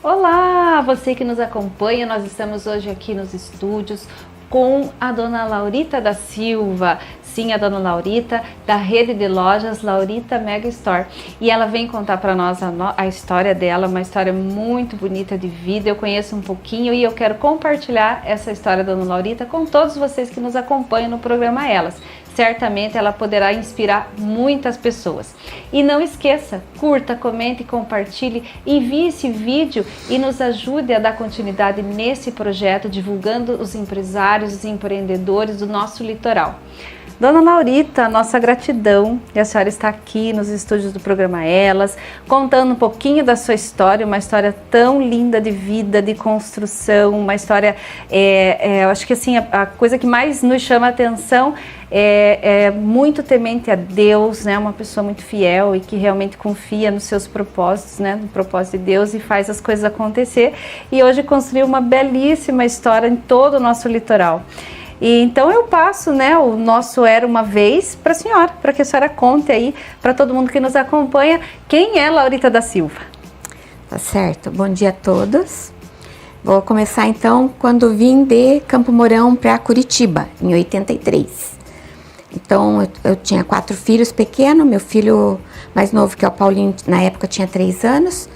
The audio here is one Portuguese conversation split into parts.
Olá, você que nos acompanha, nós estamos hoje aqui nos estúdios com a dona Laurita da Silva, sim, a dona Laurita, da rede de lojas Laurita Mega Store. E ela vem contar para nós a história dela, uma história muito bonita de vida. Eu conheço um pouquinho e eu quero compartilhar essa história da dona Laurita com todos vocês que nos acompanham no programa Elas. Certamente ela poderá inspirar muitas pessoas. E não esqueça, curta, comente, compartilhe, envie esse vídeo e nos ajude a dar continuidade nesse projeto, divulgando os empresários, os empreendedores do nosso litoral. Dona Laurita, nossa gratidão e a senhora está aqui nos estúdios do programa Elas, contando um pouquinho da sua história, uma história tão linda de vida, de construção, uma história, eu acho que assim, a coisa que mais nos chama a atenção é muito temente a Deus, né? Uma pessoa muito fiel e que realmente confia nos seus propósitos, né? No propósito de Deus e faz as coisas acontecer. E hoje construiu uma belíssima história em todo o nosso litoral. E então eu passo, né, o nosso Era Uma Vez para a senhora, para que a senhora conte aí para todo mundo que nos acompanha quem é Laurita da Silva. Tá certo, bom dia a todos. Vou começar então quando vim de Campo Mourão para Curitiba, em 83. Então eu tinha 4 filhos pequenos, meu filho mais novo, que é o Paulinho, na época tinha 3 anos.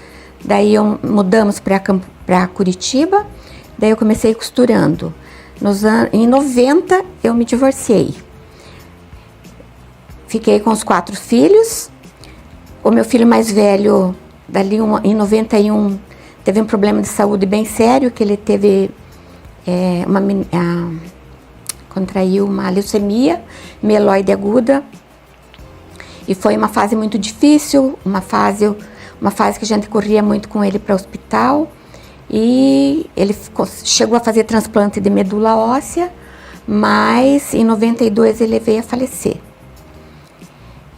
Daí mudamos para Curitiba, daí eu comecei costurando. Em 90 eu me divorciei. Fiquei com os 4 filhos. O meu filho mais velho, em 91, teve um problema de saúde bem sério, que ele teve contraiu uma leucemia mieloide aguda. E foi uma fase muito difícil, uma fase que a gente corria muito com ele para o hospital. E ele chegou a fazer transplante de medula óssea, mas em 92 ele veio a falecer.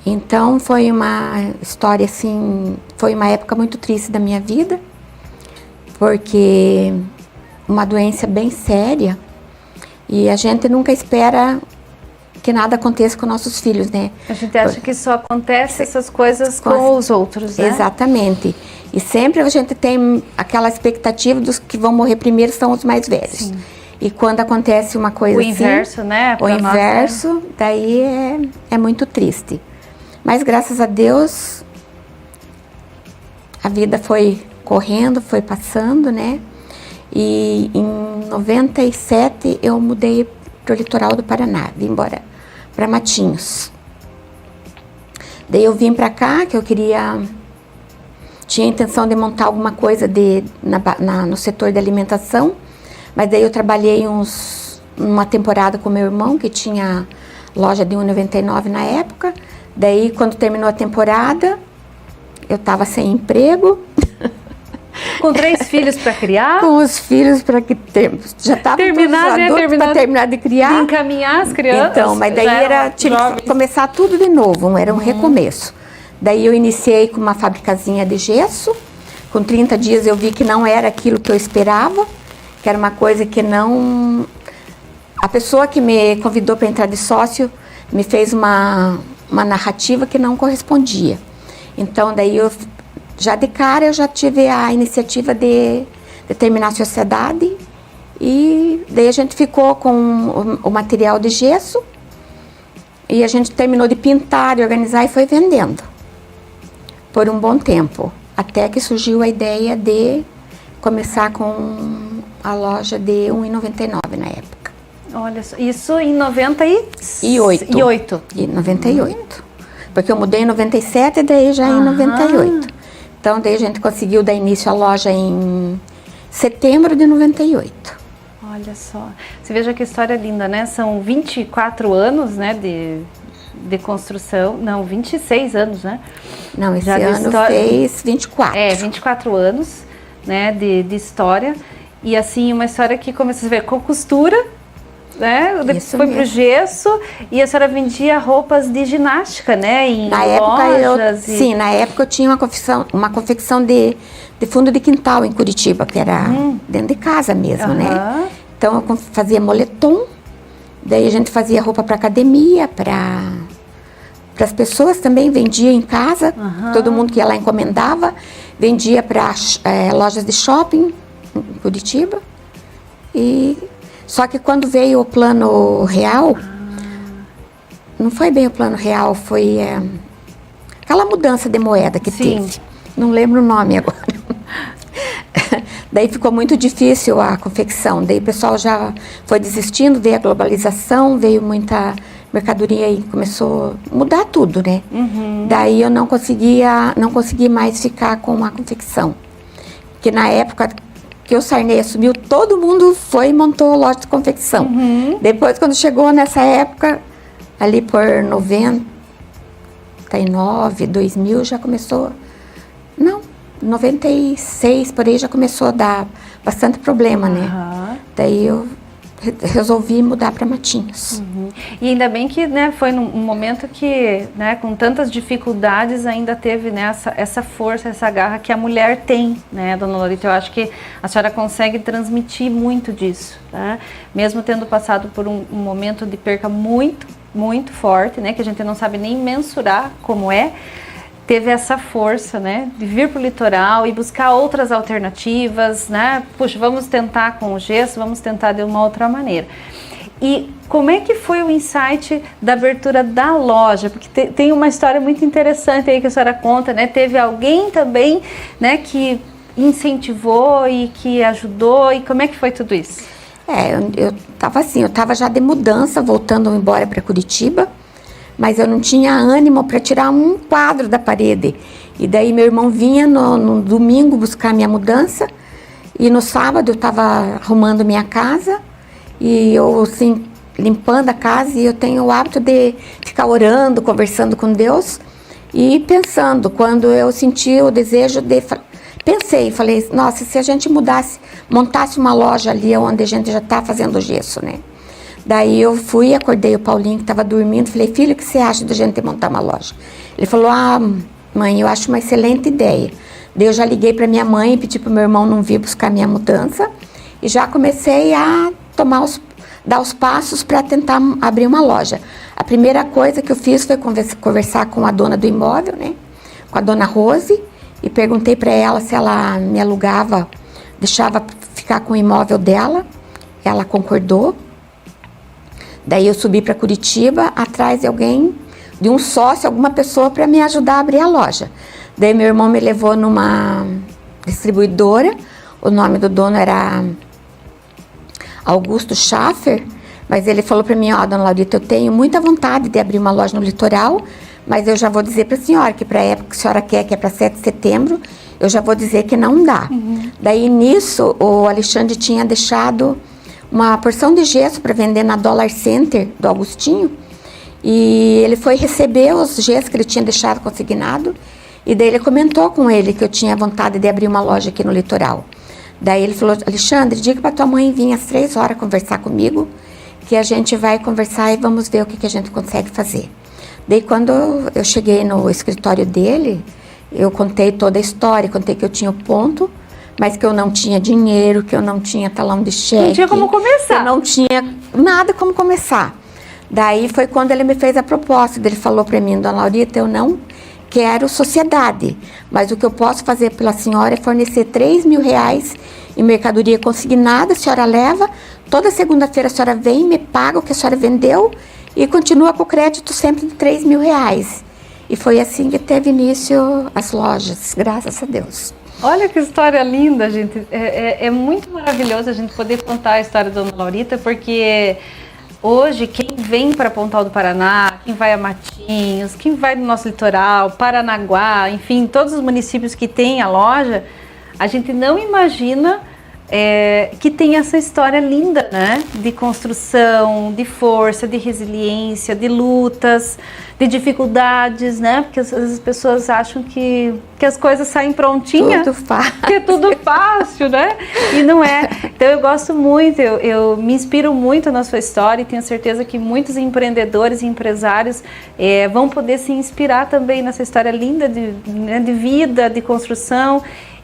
Então foi uma história assim, foi uma época muito triste da minha vida, porque uma doença bem séria e a gente nunca espera que nada aconteça com nossos filhos, né? A gente acha que só acontece essas coisas com os outros, né? Exatamente. E sempre a gente tem aquela expectativa dos que vão morrer primeiro são os mais velhos. Sim. E quando acontece uma coisa assim... O inverso, né? O inverso, daí é muito triste. Mas graças a Deus, a vida foi correndo, foi passando, né? E em 97 eu mudei para o litoral do Paraná, vim embora para Matinhos. Daí eu vim para cá, que eu tinha a intenção de montar alguma coisa no setor de alimentação, mas daí eu trabalhei uma temporada com meu irmão, que tinha loja de R$1,99 na época. Daí, quando terminou a temporada, eu estava sem emprego. Com 3 filhos para criar? Com os filhos para que já estavam para terminar de criar. De encaminhar as crianças. Então, mas daí tinha que começar tudo de novo, era um recomeço. Daí eu iniciei com uma fabricazinha de gesso. Com 30 dias eu vi que não era aquilo que eu esperava, que era uma coisa que não... A pessoa que me convidou para entrar de sócio me fez uma narrativa que não correspondia. Então, daí já de cara eu já tive a iniciativa de terminar a sociedade e daí a gente ficou com o material de gesso e a gente terminou de pintar e organizar e foi vendendo por um bom tempo, até que surgiu a ideia de começar com a loja de R$1,99 na época. Olha só, isso em 98. Em 98. Porque eu mudei em 97 e daí já em 98. Então daí a gente conseguiu dar início à loja em setembro de 98. Olha só, você veja que história linda, né? São 24 anos, né, de construção, não, 26 anos, né? Não, esse ano fez 24. 24 anos, né, de história. E assim, uma história que começou a ver com costura, né? Depois foi pro gesso e a senhora vendia roupas de ginástica, né? Em lojas. Sim, na época eu tinha uma confecção de fundo de quintal em Curitiba, que era dentro de casa mesmo, né? Então eu fazia moletom, daí a gente fazia roupa para academia, para para as pessoas também, vendia em casa, todo mundo que ia lá encomendava, vendia para lojas de shopping em Curitiba. Só que quando veio o plano real, não foi bem o plano real, foi aquela mudança de moeda que teve. Não lembro o nome agora. Daí ficou muito difícil a confecção, daí o pessoal já foi desistindo, veio a globalização, veio muita mercadoria e começou a mudar tudo, né? Daí eu não consegui mais ficar com a confecção. Porque na época que o Sarney assumiu, todo mundo foi e montou loja de confecção. Depois, quando chegou nessa época, ali por 99, 2000, já começou... Não, 96, por aí já começou a dar bastante problema, né? Daí eu resolvi mudar para Matinhos. E ainda bem que, né, foi num momento que, né, com tantas dificuldades, ainda teve, né, essa força, essa garra que a mulher tem, né, Dona Laurita? Eu acho que a senhora consegue transmitir muito disso, tá? Mesmo tendo passado por um momento de perca muito, muito forte, né, que a gente não sabe nem mensurar como teve essa força, né, de vir para o litoral e buscar outras alternativas, né? Puxa, vamos tentar com o gesso, vamos tentar de uma outra maneira. E como é que foi o insight da abertura da loja? Porque tem uma história muito interessante aí que a senhora conta, né? Teve alguém também, né, que incentivou e que ajudou, e como é que foi tudo isso? Eu estava já de mudança, voltando embora para Curitiba, mas eu não tinha ânimo para tirar um quadro da parede. E daí meu irmão vinha no domingo buscar minha mudança, e no sábado eu estava arrumando minha casa, e eu, assim, limpando a casa, e eu tenho o hábito de ficar orando, conversando com Deus, e pensando, quando eu senti o desejo de... Pensei, falei, nossa, se a gente montasse uma loja ali onde a gente já está fazendo gesso, né? Daí eu fui, acordei o Paulinho que estava dormindo, falei, filho, o que você acha da gente montar uma loja? Ele falou, mãe, eu acho uma excelente ideia. Daí eu já liguei para minha mãe e pedi para o meu irmão não vir buscar minha mudança, e já comecei a dar os passos para tentar abrir uma loja. A primeira coisa que eu fiz foi conversar com a dona do imóvel, né? Com a dona Rose, e perguntei para ela se ela me alugava, deixava ficar com o imóvel dela. Ela concordou. Daí eu subi para Curitiba, atrás de alguém, de um sócio, alguma pessoa para me ajudar a abrir a loja. Daí meu irmão me levou numa distribuidora, o nome do dono era Augusto Schaffer, mas ele falou para mim, Dona Laurita, eu tenho muita vontade de abrir uma loja no litoral, mas eu já vou dizer para a senhora que para a época que a senhora quer, que é para 7 de setembro, eu já vou dizer que não dá. Daí nisso, o Alexandre tinha deixado uma porção de gesso para vender na Dollar Center do Augustinho, e ele foi receber os gessos que ele tinha deixado consignado, e daí ele comentou com ele que eu tinha vontade de abrir uma loja aqui no litoral. Daí ele falou, Alexandre, diga para tua mãe vir às 3 horas conversar comigo, que a gente vai conversar e vamos ver o que a gente consegue fazer. Daí quando eu cheguei no escritório dele, eu contei toda a história, contei que eu tinha o ponto, mas que eu não tinha dinheiro, que eu não tinha talão de cheque. Não tinha como começar. Eu não tinha nada como começar. Daí foi quando ele me fez a proposta. Ele falou para mim, Dona Laurita, eu não quero sociedade, mas o que eu posso fazer pela senhora é fornecer R$3.000 em mercadoria consignada, a senhora leva, toda segunda-feira a senhora vem, me paga o que a senhora vendeu e continua com o crédito sempre de R$3.000. E foi assim que teve início as lojas, graças a Deus. Olha que história linda, gente. É muito maravilhoso a gente poder contar a história da Dona Laurita, porque hoje quem vem para Pontal do Paraná, quem vai a Matinhos, quem vai no nosso litoral, Paranaguá, enfim, todos os municípios que tem a loja, a gente não imagina que tem essa história linda, né? De construção, de força, de resiliência, de lutas, de dificuldades, né? Porque às vezes as pessoas acham que as coisas saem prontinhas. Tudo fácil. Que é tudo fácil, né? E não é. Então eu gosto muito, eu me inspiro muito na sua história e tenho certeza que muitos empreendedores e empresários vão poder se inspirar também nessa história linda de vida, de construção.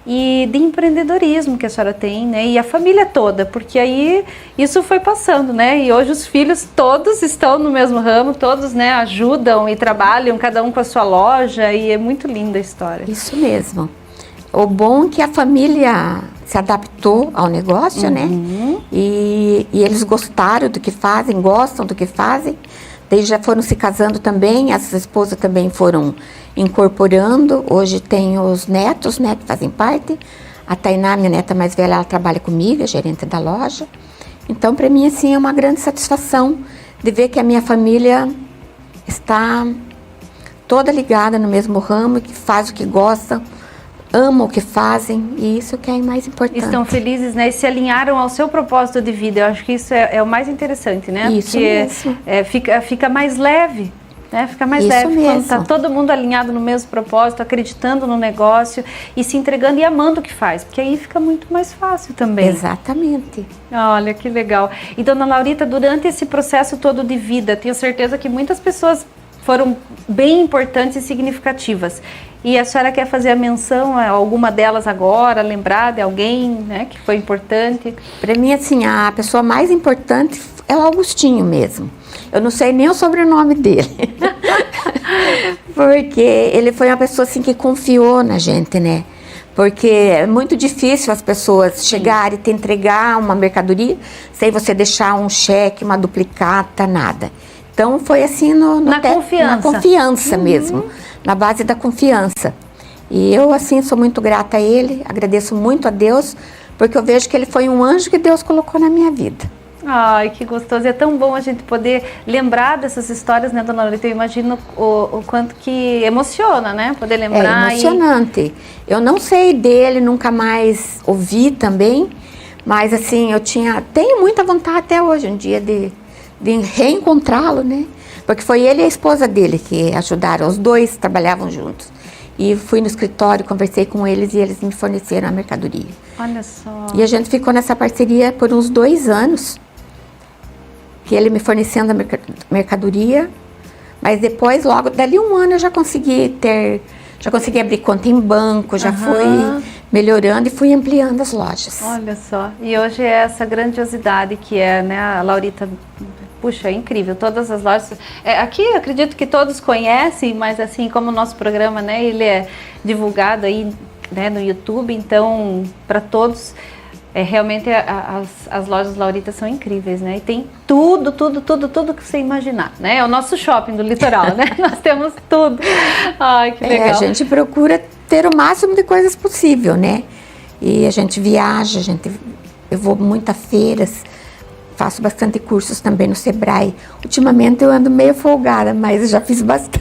e de empreendedorismo que a senhora tem, né? E a família toda, porque aí isso foi passando, né? E hoje os filhos todos estão no mesmo ramo, todos, né, ajudam e trabalham, cada um com a sua loja, e é muito linda a história. Isso mesmo. O bom é que a família se adaptou ao negócio, né? E eles gostaram do que fazem, gostam do que fazem. Daí já foram se casando também, as esposas também foram incorporando. Hoje tem os netos, né, que fazem parte. A Tainá, minha neta mais velha, ela trabalha comigo, é gerente da loja. Então, para mim, assim, é uma grande satisfação de ver que a minha família está toda ligada no mesmo ramo, que faz o que gosta, amam o que fazem, e isso que é o mais importante. Estão felizes, né? E se alinharam ao seu propósito de vida. Eu acho que isso é o mais interessante, né? Isso porque mesmo. Fica mais leve, né? Fica mais Isso leve mesmo. quando está todo mundo alinhado no mesmo propósito, acreditando no negócio e se entregando e amando o que faz, porque aí fica muito mais fácil também. Exatamente. Olha, que legal. E dona Laurita, durante esse processo todo de vida, tenho certeza que muitas pessoas foram bem importantes e significativas. E a senhora quer fazer a menção a alguma delas agora, lembrar de alguém, né, que foi importante? Para mim, assim, a pessoa mais importante é o Augustinho mesmo. Eu não sei nem o sobrenome dele. Porque ele foi uma pessoa, assim, que confiou na gente, né? Porque é muito difícil as pessoas chegarem e te entregar uma mercadoria sem você deixar um cheque, uma duplicata, nada. Então, foi assim na confiança. Na confiança mesmo, na base da confiança. E eu, assim, sou muito grata a ele, agradeço muito a Deus, porque eu vejo que ele foi um anjo que Deus colocou na minha vida. Ai, que gostoso. É tão bom a gente poder lembrar dessas histórias, né, dona Laurita? Eu imagino o quanto que emociona, né? Poder lembrar. É emocionante. Eu não sei dele, nunca mais ouvi também, mas, assim, tenho muita vontade até hoje, um dia de reencontrá-lo, né? Porque foi ele e a esposa dele que ajudaram, os dois trabalhavam juntos. E fui no escritório, conversei com eles e eles me forneceram a mercadoria. Olha só. E a gente ficou nessa parceria por uns 2 anos, que ele me fornecendo a mercadoria, mas depois, logo, dali 1 ano eu já consegui abrir conta em banco, já fui melhorando e fui ampliando as lojas. Olha só, e hoje é essa grandiosidade que é, né, a Laurita. Puxa, é incrível, todas as lojas. Aqui eu acredito que todos conhecem, mas assim, como o nosso programa, né, ele é divulgado aí, né, no YouTube, então, para todos, realmente as lojas Laurita são incríveis, né? E tem tudo que você imaginar, né? É o nosso shopping do litoral, né? Nós temos tudo. Ai, que legal. A gente procura ter o máximo de coisas possível, né? E a gente viaja, eu vou muito a feiras, faço bastante cursos também no Sebrae. Ultimamente eu ando meio folgada, mas eu já fiz bastante.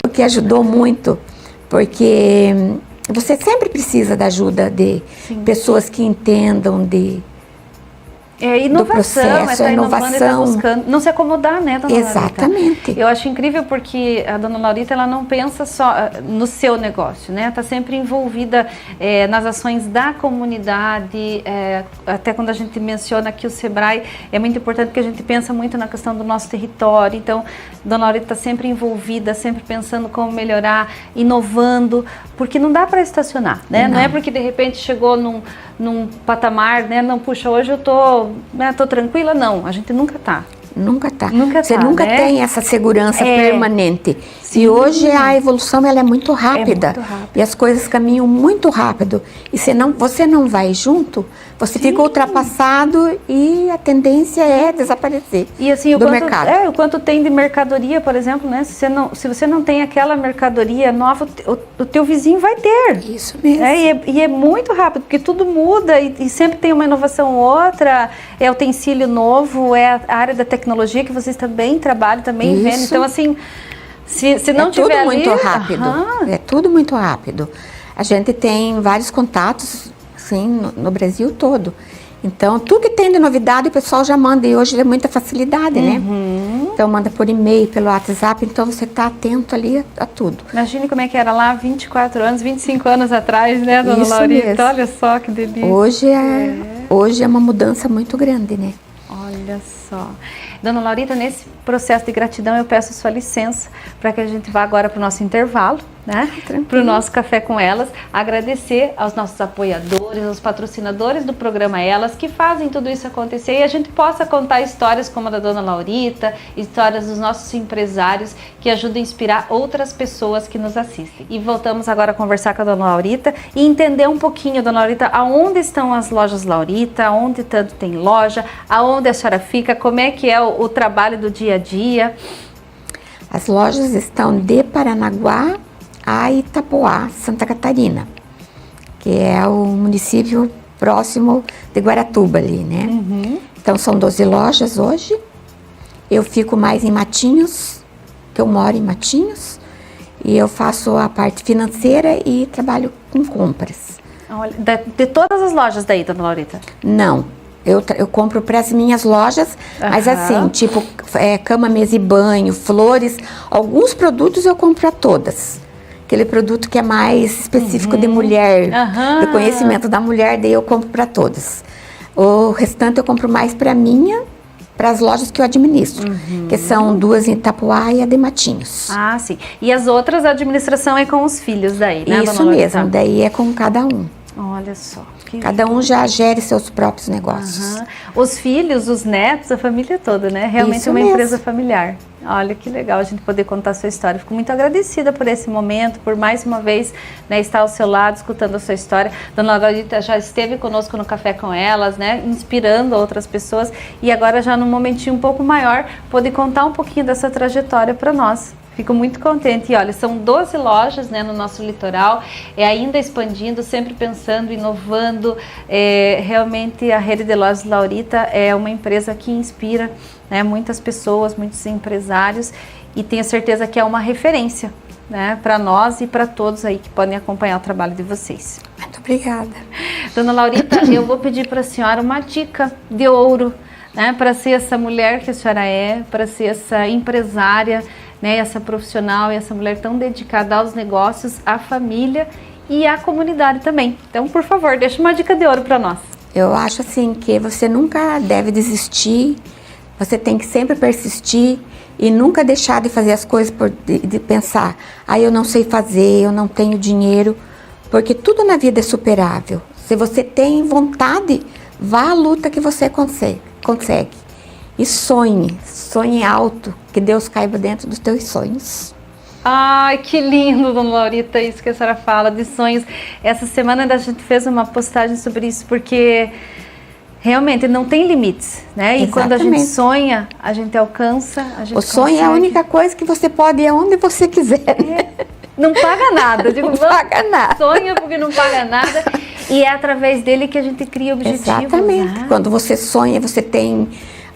O que ajudou muito, porque você sempre precisa da ajuda de pessoas que entendam inovação, do processo, inovação. Buscando, não se acomodar, né, dona Exatamente. Laurita? Eu acho incrível porque a dona Laurita, ela não pensa só no seu negócio, né? Está sempre envolvida nas ações da comunidade, até quando a gente menciona aqui o Sebrae, é muito importante que a gente pensa muito na questão do nosso território. Então, a dona Laurita está sempre envolvida, sempre pensando como melhorar, inovando, porque não dá para estacionar, né? Não é porque de repente chegou num patamar, né? Não, puxa, hoje eu tô tranquila, não. A gente nunca tá. Nunca tá. Você nunca né? tem essa segurança permanente. Sim. E hoje a evolução ela é muito rápida. E as coisas caminham muito rápido. E você não vai junto, você fica ultrapassado e a tendência é desaparecer do mercado. O quanto tem de mercadoria, por exemplo, né? Se você não tem aquela mercadoria nova, o teu vizinho vai ter. Isso mesmo. E é muito rápido, porque tudo muda e sempre tem uma inovação ou outra, é utensílio novo, é a área da tecnologia que vocês também trabalham, também vendo. Então, assim, se não tiver tudo muito rápido. É tudo muito rápido. A gente tem vários contatos, assim, no Brasil todo. Então, tudo que tem de novidade, o pessoal já manda. E hoje é muita facilidade, né? Então, manda por e-mail, pelo WhatsApp. Então, você está atento ali a tudo. Imagine como é que era lá 24 anos, 25 anos atrás, né, dona Laurita? Mesmo. Olha só que delícia. Hoje é uma mudança muito grande, né? Olha só. Dona Laurita, nesse processo de gratidão, eu peço sua licença para que a gente vá agora para o nosso intervalo, né? Para o nosso Café com Elas, agradecer aos nossos apoiadores, aos patrocinadores do programa Elas, que fazem tudo isso acontecer e a gente possa contar histórias como a da Dona Laurita, histórias dos nossos empresários que ajudam a inspirar outras pessoas que nos assistem. E voltamos agora a conversar com a Dona Laurita e entender um pouquinho, Dona Laurita, aonde estão as lojas Laurita, aonde tanto tem loja, aonde a senhora fica, como é que é o trabalho do dia a dia. As lojas estão de Paranaguá a Itapoá, Santa Catarina, que é o município próximo de Guaratuba ali, né? Então são 12 lojas hoje. Eu fico mais em Matinhos, que eu moro em Matinhos, e eu faço a parte financeira e trabalho com compras. Olha, de todas as lojas daí, Dona Laurita? Não, eu compro para as minhas lojas, mas assim, tipo cama, mesa e banho, flores, alguns produtos eu compro para todas. Aquele produto que é mais específico de mulher, do conhecimento da mulher, daí eu compro para todas. O restante eu compro mais para as lojas que eu administro, que são 2 em Itapoá e a de Matinhos. Ah, sim. E as outras, a administração é com os filhos daí, né, Isso mesmo, daí é com cada um. Olha só. Cada um já gere seus próprios negócios. Os filhos, os netos, a família toda, né? Realmente Isso é uma mesmo. empresa familiar. Olha que legal a gente poder contar a sua história. Fico muito agradecida por esse momento, por mais uma vez, né, estar ao seu lado, escutando a sua história. Dona Laurita já esteve conosco no Café com Elas, né, inspirando outras pessoas. E agora já num momentinho um pouco maior, poder contar um pouquinho dessa trajetória para nós. Fico muito contente. E olha, são 12 lojas, né, no nosso litoral, ainda expandindo, sempre pensando, inovando. Realmente a Rede de Lojas Laurita é uma empresa que inspira, né, muitas pessoas, muitos empresários, e tenho certeza que é uma referência, né, para nós e para todos aí que podem acompanhar o trabalho de vocês. Muito obrigada. Dona Laurita, eu vou pedir para a senhora uma dica de ouro, né, para ser essa mulher que a senhora é, para ser essa empresária, né, essa profissional e essa mulher tão dedicada aos negócios, à família e à comunidade também. Então, por favor, deixa uma dica de ouro para nós. Eu acho assim que você nunca deve desistir, você tem que sempre persistir e nunca deixar de fazer as coisas de pensar, eu não sei fazer, eu não tenho dinheiro, porque tudo na vida é superável. Se você tem vontade, vá à luta que você consegue. E sonhe alto, que Deus caiba dentro dos teus sonhos. Ai, que lindo, Dona Laurita, isso que a senhora fala de sonhos. Essa semana a gente fez uma postagem sobre isso, porque realmente não tem limites, né? E quando a gente sonha, a gente alcança, a gente O sonho é a única coisa que você pode ir aonde você quiser. Não paga nada. Não paga nada. Sonha porque não paga nada. E é através dele que a gente cria objetivos. Exatamente. Né? Quando você sonha, você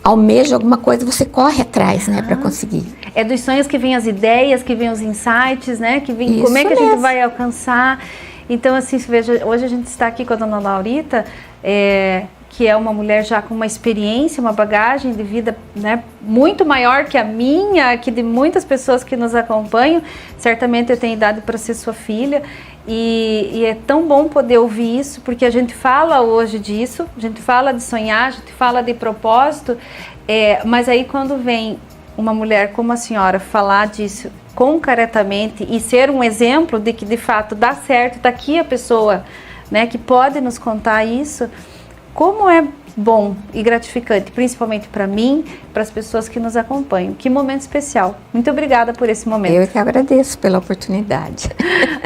almeja alguma coisa, você corre atrás, né, para conseguir. É dos sonhos que vêm as ideias, que vêm os insights, né, que vem como é que a gente vai alcançar. Então, assim, veja, hoje a gente está aqui com a Dona Laurita, que é uma mulher já com uma experiência, uma bagagem de vida, né, muito maior que a minha, que de muitas pessoas que nos acompanham. Certamente eu tenho idade para ser sua filha. E é tão bom poder ouvir isso, porque a gente fala hoje disso, a gente fala de sonhar, a gente fala de propósito, mas aí quando vem uma mulher como a senhora falar disso concretamente e ser um exemplo de que de fato dá certo, está aqui a pessoa, né, que pode nos contar isso, como é bom e gratificante, principalmente para mim, para as pessoas que nos acompanham. Que momento especial. Muito obrigada por esse momento. Eu que agradeço pela oportunidade.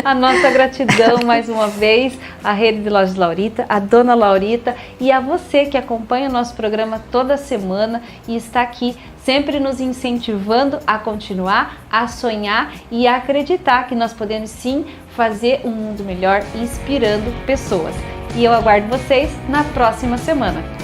A nossa gratidão mais uma vez à Rede de Lojas Laurita, à Dona Laurita e a você que acompanha o nosso programa toda semana e está aqui sempre nos incentivando a continuar, a sonhar e a acreditar que nós podemos sim fazer um mundo melhor inspirando pessoas. E eu aguardo vocês na próxima semana.